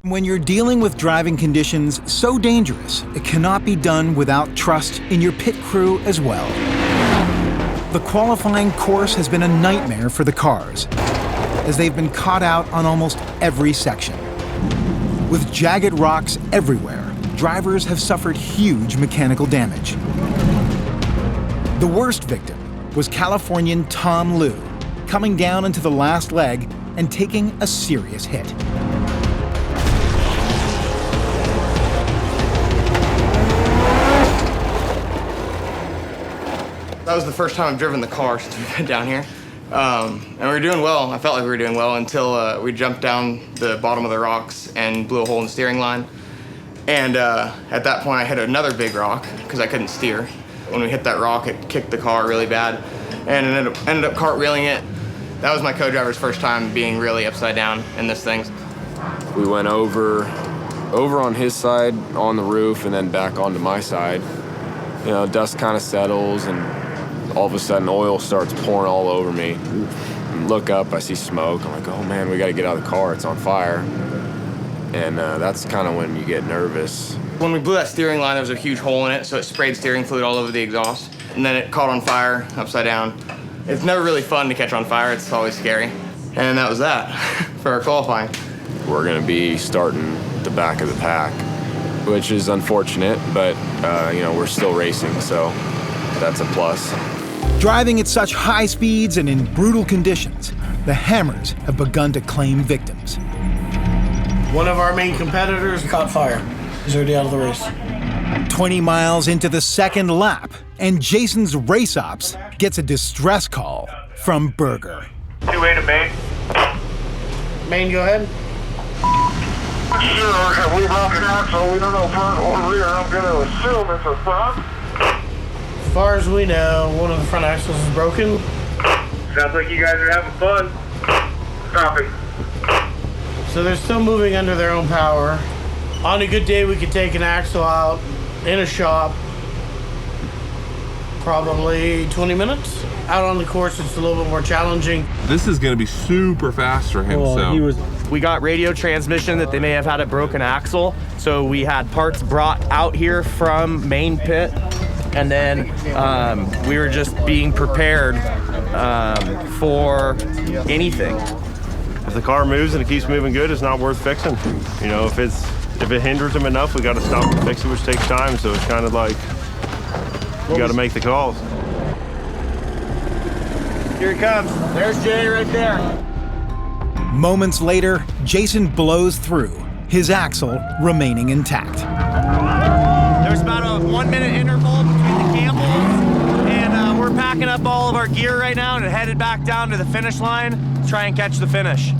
When you're dealing with driving conditions so dangerous, it cannot be done without trust in your pit crew as well. The qualifying course has been a nightmare for the cars, as they've been caught out on almost every section. With jagged rocks everywhere, drivers have suffered huge mechanical damage. The worst victim was Californian Tom Liu, coming down into the last leg and taking a serious hit. That was the first time I've driven the car since we've been down here. And we were doing well. I felt like we were doing well until we jumped down the bottom of the rocks and blew a hole in the steering line. And at that point, I hit another big rock because I couldn't steer. When we hit that rock, it kicked the car really bad and ended up cartwheeling it. That was my co-driver's first time being really upside down in this thing. We went over on his side on the roof and then back onto my side. You know, dust kind of settles and all of a sudden oil starts pouring all over me. Look up, I see smoke. I'm like, oh man, we gotta get out of the car, it's on fire. And that's kind of when you get nervous. When we blew that steering line, there was a huge hole in it, so it sprayed steering fluid all over the exhaust. And then it caught on fire upside down. It's never really fun to catch on fire, it's always scary. And that was that for our qualifying. We're gonna be starting the back of the pack, which is unfortunate, but you know, we're still racing, so that's a plus. Driving at such high speeds and in brutal conditions, the Hammers have begun to claim victims. One of our main competitors caught fire. He's already out of the race. 20 miles into the second lap, and Jason's race ops gets a distress call from Berger. 2-8 to Maine. Maine, go ahead. Sure, we lost an axle. We don't know front or rear. I'm going to assume it's a front. As far as we know, one of the front axles is broken. Sounds like you guys are having fun. Copy. So they're still moving under their own power. On a good day, we could take an axle out in a shop, probably 20 minutes. Out on the course, it's a little bit more challenging. This is gonna be super fast for him, We got radio transmission that they may have had a broken axle, so we had parts brought out here from main pit, and then we were just being prepared for anything. If the car moves and it keeps moving good, it's not worth fixing. You know, if it hinders them enough, we got to stop and fix it, which takes time. So it's kind of like you got to make the calls. Here he comes. There's Jay right there. Moments later, Jason blows through, his axle remaining intact. There's about a 1 minute interval between the Campbells, and we're packing up all of our gear right now and headed back down to the finish line to try and catch the finish.